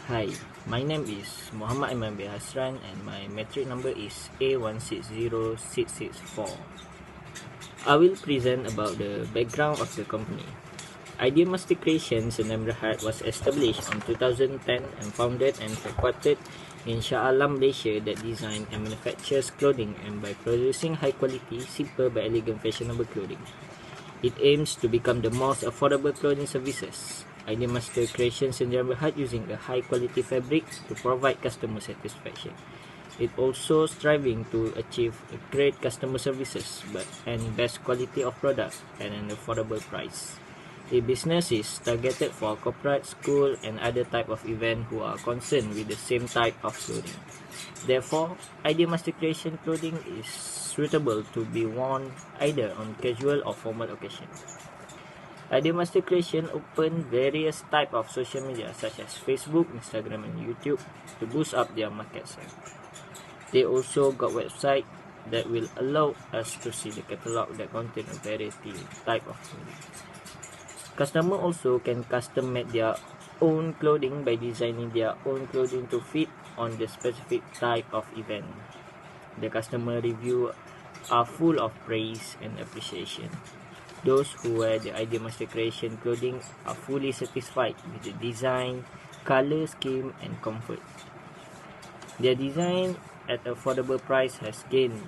Hi, my name is Muhammad Iman bin Hasran and my metric number is A160664. I will present about the background of the company. Idea Master Creations Senam Berhad was established in 2010 and founded and headquartered in Shah Alam, Malaysia that design and manufactures clothing and by producing high quality, simple but elegant fashionable clothing. It aims to become the most affordable clothing services. Idea Master Creations Senam Berhad using a high quality fabric to provide customer satisfaction. It also striving to achieve a great customer services and best quality of product at an affordable price. The business is targeted for corporate, school and other type of event who are concerned with the same type of clothing. Therefore, Idea Master Creation clothing is suitable to be worn either on casual or formal occasion. Idea Master Creation open various type of social media such as Facebook, Instagram and YouTube to boost up their market share. They also got website that will allow us to see the catalog that contain a variety type of clothing. Customer also can custom make their own clothing by designing their own clothing to fit on the specific type of event. The customer review are full of praise and appreciation. Those who wear the Idea Master Creation clothing are fully satisfied with the design, color scheme and comfort. Their design at affordable price has gained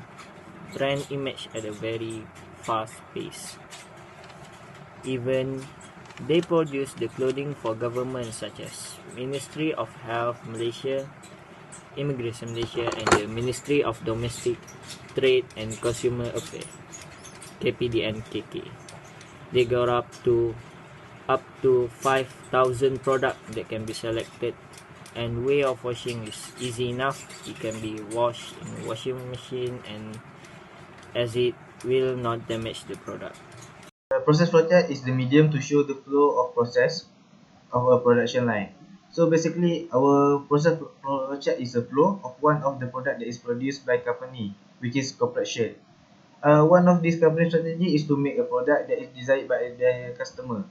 brand image at a very fast pace. Even they produce the clothing for government such as Ministry of Health Malaysia, Immigration Malaysia and the Ministry of Domestic Trade and Consumer Affairs, KPDN-KK. They got up to 5,000 products that can be selected, and way of washing is easy enough. It can be washed in a washing machine and as it will not damage the product. The process flowchart is the medium to show the flow of process of a production line. So basically, our process flowchart is a flow of one of the product that is produced by company, which is corporate shirt. One of this company strategy is to make a product that is desired by the customer,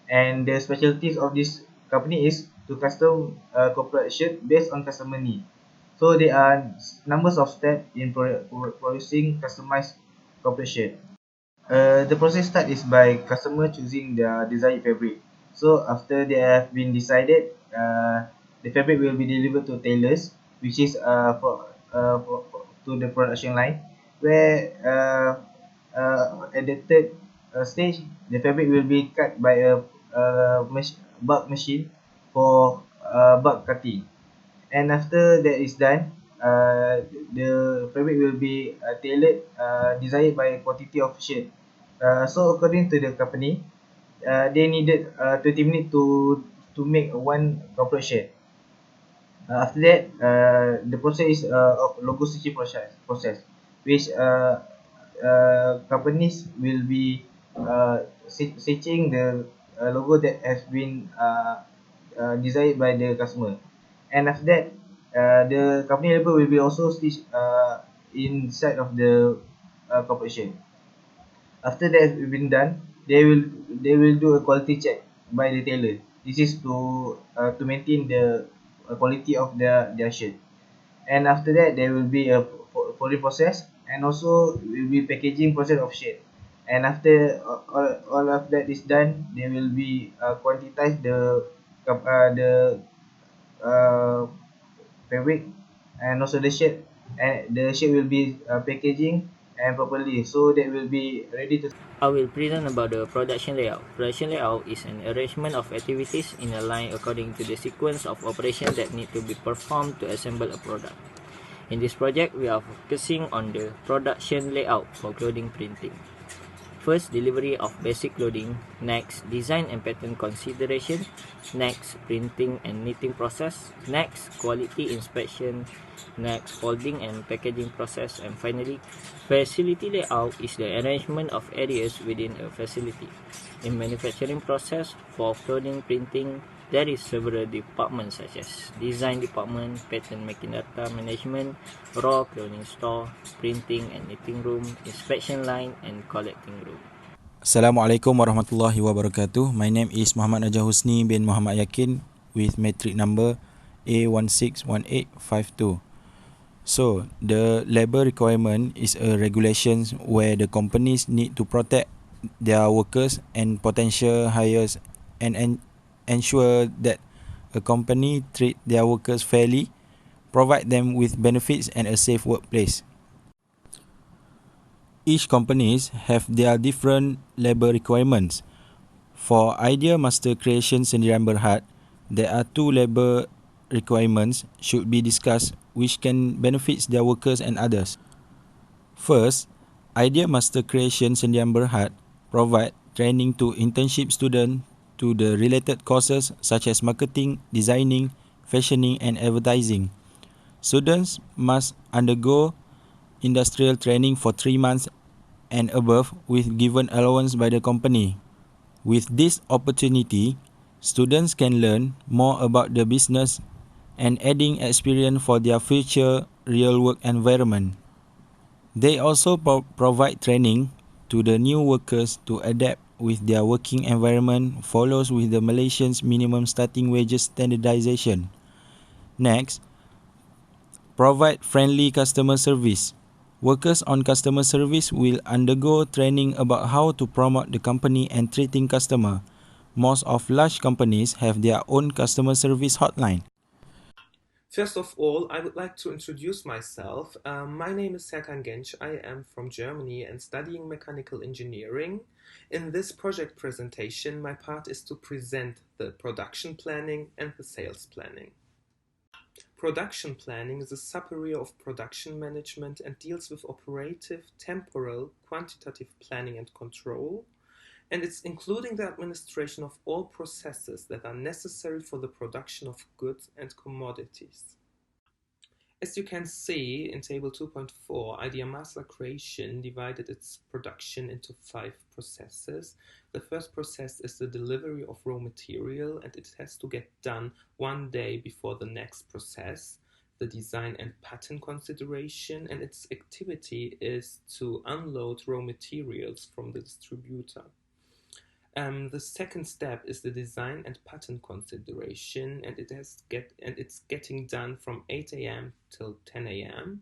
and the specialties of this company is to custom corporate shirt based on customer need. So there are numbers of steps in producing customized corporate shirt. The process start is by customer choosing their desired fabric. So after they have been decided, the fabric will be delivered to tailors, which is to the production line, where at the third stage, the fabric will be cut by a bulk machine for bulk cutting. And after that is done, the fabric will be tailored, desired by quantity of shirt. So according to the company, they needed 20 minutes to make one corporate shirt. After that, the process is of logo stitching process, which companies will be stitching the logo that has been desired by the customer. And after that, the company label will be also stitched inside of the corporate shirt. After that has been done, they will do a quality check by the tailor. This is to maintain the quality of their shirt. And after that, there will be a folding process, and also will be packaging process of shirt. And after all of that is done, they will be quantize the fabric and also the shirt, and the shirt will be packaging and properly, so that will be ready to. I will present about the production layout. Production layout is an arrangement of activities in a line according to the sequence of operations that need to be performed to assemble a product. In this project, we are focusing on the production layout for clothing printing. First, delivery of basic clothing. Next, design and pattern consideration. Next, printing and knitting process. Next, quality inspection. Next, folding and packaging process. And finally, facility layout is the arrangement of areas within a facility. In manufacturing process for clothing printing, there is several departments such as design department, pattern making data management, raw clothing store, printing and knitting room, inspection line and collecting room. Assalamualaikum warahmatullahi wabarakatuh. My name is Muhammad Najah Husni bin Muhammad Yakin with metric number KKKM4823. So, the labor requirement is a regulations where the companies need to protect their workers and potential hires and ensure that a company treat their workers fairly, provide them with benefits and a safe workplace. Each companies have their different labor requirements. For idea master creation sendirian berhad, there are two labor requirements should be discussed which can benefit their workers and others. First, idea master creation sendirian berhad provide training to internship student to the related courses such as marketing, designing, fashioning and advertising. Students must undergo industrial training for 3 months and above with given allowance by the company. With this opportunity, students can learn more about the business and adding experience for their future real work environment. They also provide training to the new workers to adapt with their working environment follows with the Malaysian's minimum starting wages standardization. Next, provide friendly customer service. Workers on customer service will undergo training about how to promote the company and treating customer. Most of large companies have their own customer service hotline. First of all, I would like to introduce myself. My name is Serkan Genç. I am from Germany and studying mechanical engineering. In this project presentation, my part is to present the production planning and the sales planning. Production planning is a sub-area of production management and deals with operative, temporal, quantitative planning and control, and it's including the administration of all processes that are necessary for the production of goods and commodities. As you can see in table 2.4, Idea Master Creation divided its production into 5 processes. The first process is the delivery of raw material, and it has to get done 1 day before the next process, the design and pattern consideration, and its activity is to unload raw materials from the distributor. The second step is the design and pattern consideration, and it's getting done from 8 a.m. till 10 a.m.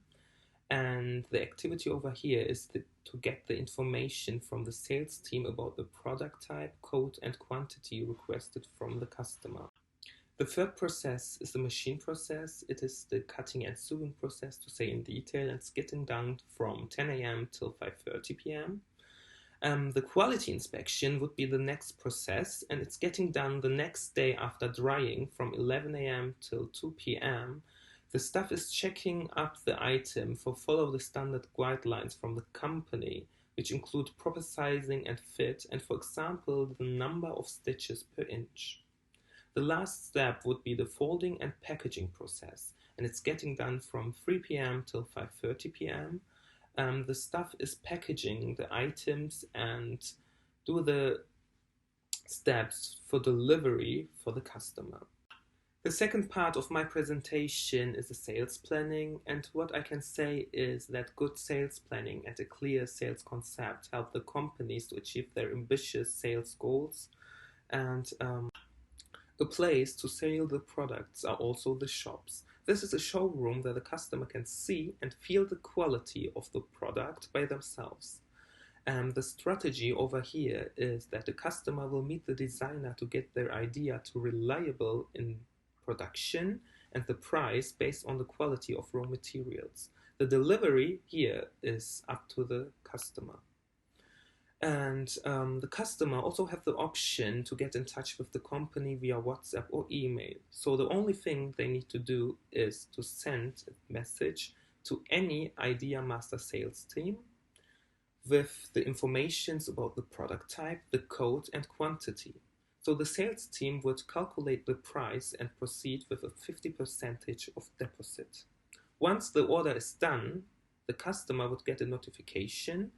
And the activity over here is to get the information from the sales team about the product type, code, and quantity requested from the customer. The third process is the machine process. It is the cutting and sewing process, to say in detail, and it's getting done from 10 a.m. till 5:30 p.m. The quality inspection would be the next process, and it's getting done the next day after drying from 11 a.m. till 2 p.m. The staff is checking up the item for follow the standard guidelines from the company, which include proper sizing and fit, and for example, the number of stitches per inch. The last step would be the folding and packaging process, and it's getting done from 3 p.m. till 5:30 p.m. The staff is packaging the items and do the steps for delivery for the customer. The second part of my presentation is the sales planning, and what I can say is that good sales planning and a clear sales concept help the companies to achieve their ambitious sales goals, and a place to sell the products are also the shops. This is a showroom where the customer can see and feel the quality of the product by themselves. And the strategy over here is that the customer will meet the designer to get their idea to reliable in production and the price based on the quality of raw materials. The delivery here is up to the customer. And the customer also have the option to get in touch with the company via WhatsApp or email. So the only thing they need to do is to send a message to any Idea Master sales team with the informations about the product type, the code, and quantity. So the sales team would calculate the price and proceed with a 50% of deposit. Once the order is done, the customer would get a notification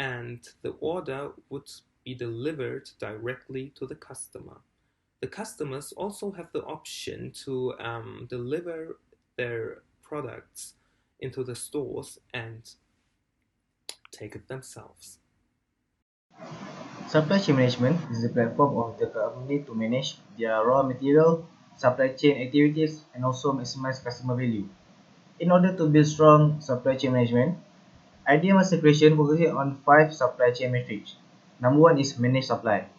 and the order would be delivered directly to the customer. The customers also have the option to deliver their products into the stores and take it themselves. Supply chain management is the platform of the company to manage their raw material, supply chain activities, and also maximize customer value. In order to build strong supply chain management, Idea Master Creation focuses on 5 supply chain metrics. Number 1 is manage supply,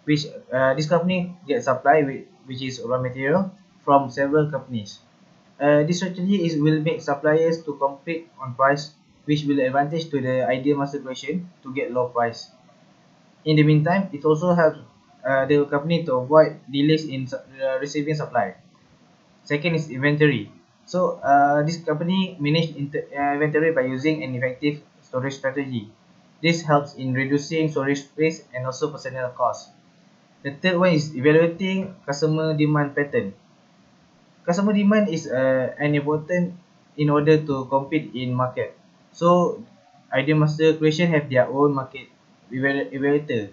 which this company gets supply which is raw material from several companies. This strategy will make suppliers to compete on price, which will advantage to the Idea Master Creation to get low price. In the meantime, it also helps the company to avoid delays in receiving supply. Second is inventory. So this company manage inventory by using an effective storage strategy. This helps in reducing storage space and also personnel cost. The third one is evaluating customer demand pattern. Customer demand is an important in order to compete in market. So Idea Master Creation have their own market evaluator.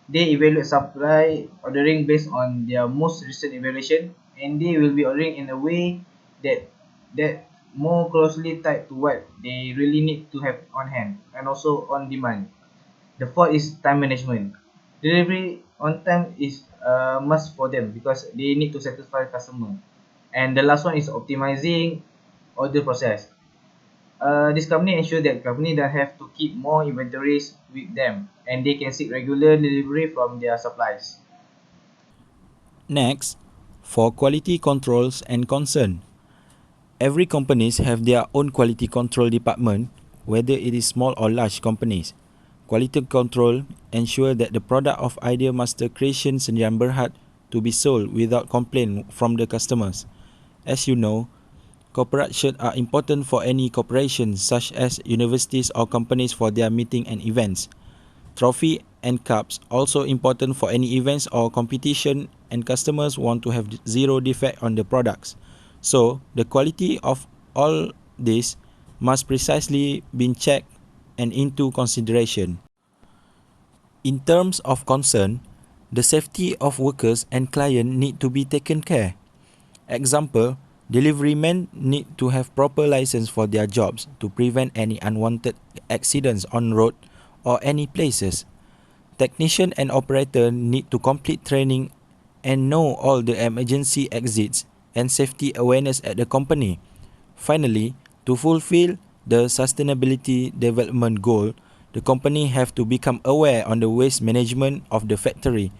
They evaluate supply ordering based on their most recent evaluation, and they will be ordering in a way that more closely tied to what they really need to have on hand and also on demand. The fourth is time management. Delivery on time is a must for them because they need to satisfy customer. And the last one is optimizing order process. This company ensures that company don't have to keep more inventories with them, and they can seek regular delivery from their suppliers. Next, for quality controls and concern. Every companies have their own quality control department, whether it is small or large companies. Quality control ensure that the product of Idea Master Creation Sendirian Berhad to be sold without complaint from the customers. As you know, corporate shirt are important for any corporation such as universities or companies for their meeting and events. Trophy and cups also important for any events or competition, and customers want to have zero defect on the products. So, the quality of all this must precisely be checked and into consideration. In terms of concern, the safety of workers and client need to be taken care. Example, delivery men need to have proper license for their jobs to prevent any unwanted accidents on road or any places. Technician and operator need to complete training and know all the emergency exits and safety awareness at the company. Finally, to fulfill the sustainability development goal, the company have to become aware on the waste management of the factory.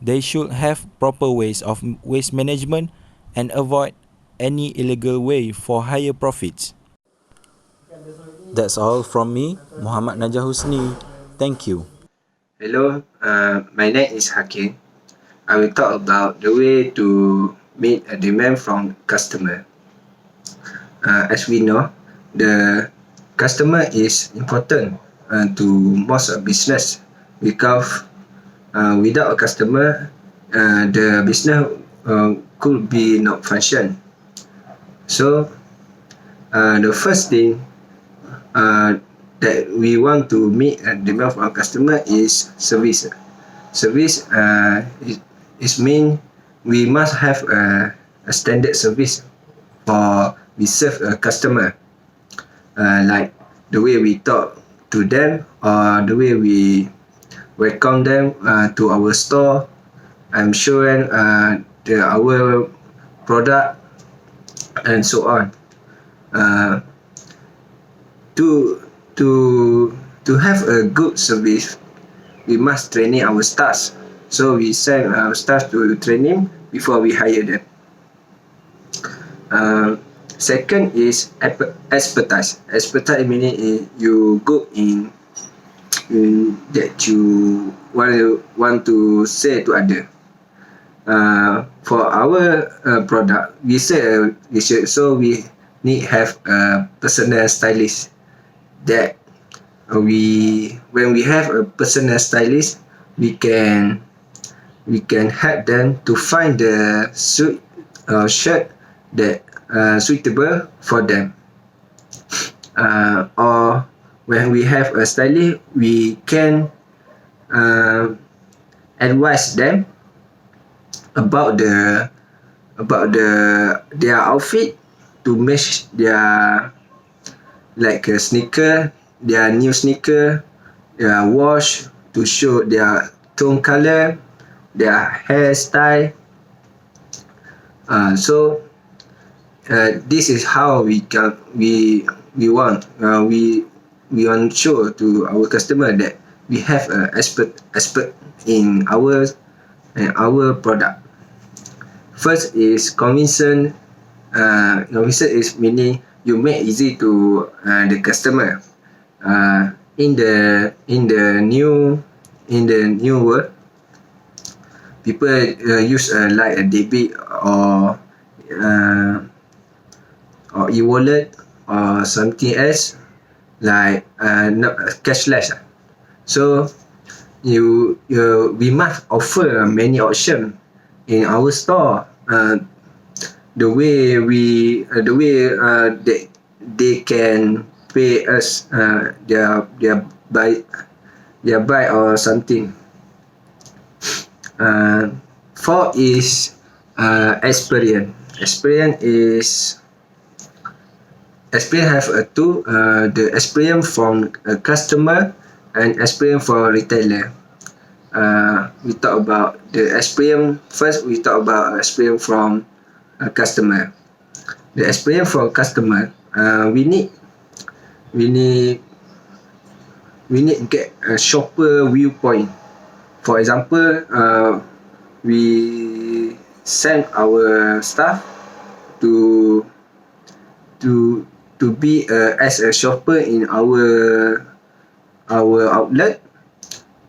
They should have proper ways of waste management and avoid any illegal way for higher profits. That's all from me, Muhammad Najah Husni. Thank you. Hello, my name is Hakim. I will talk about the way to meet a demand from customer. As we know, the customer is important to most business because without a customer, the business could be not function. So the first thing that we want to meet a demand from our customer is service. Service is mean we must have a standard service for we serve a customer, like the way we talk to them or the way we welcome them to our store. I'm showing our product and so on. To have a good service, we must training our staff. So we send our staff to training before we hire them. Second is expertise. Expertise meaning you go in that you want to say to other. For our product, we say research, so we need have a personal stylist. That when we have a personal stylist, we can help them to find the suit shirt that suitable for them. Or when we have a stylist, we can advise them about their outfit to match their, like a sneaker, their new sneaker, their wash to show their tone color, their hairstyle. So this is how we want to show to our customer that we have an expert in our product. First is convincing. Convincing is meaning you make easy to the customer. In the new world, people use like a debit or e-wallet or something else like cashless. So we must offer many options in our store. The way they can pay us their buy or something. Four is experience. Experience have two, the experience from a customer and experience for retailer. We talk about the experience first. We talk about experience from a customer. The experience for customer, we need get a shopper viewpoint. For example, we send our staff to be as a shopper in our outlet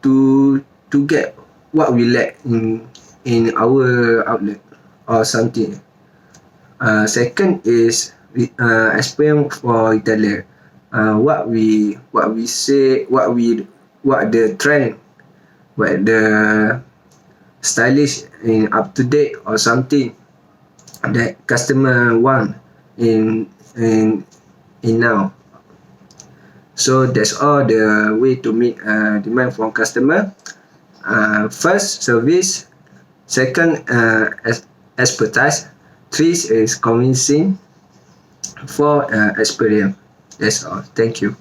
to get what we lack in our outlet or something. Second is experience for retailer. What we say, what the trend, what the stylish in up to date or something that customer want in now. So that's all the way to meet demand from customer. First, service. Second, expertise. Three is convincing. Four, experience. That's all. Thank you.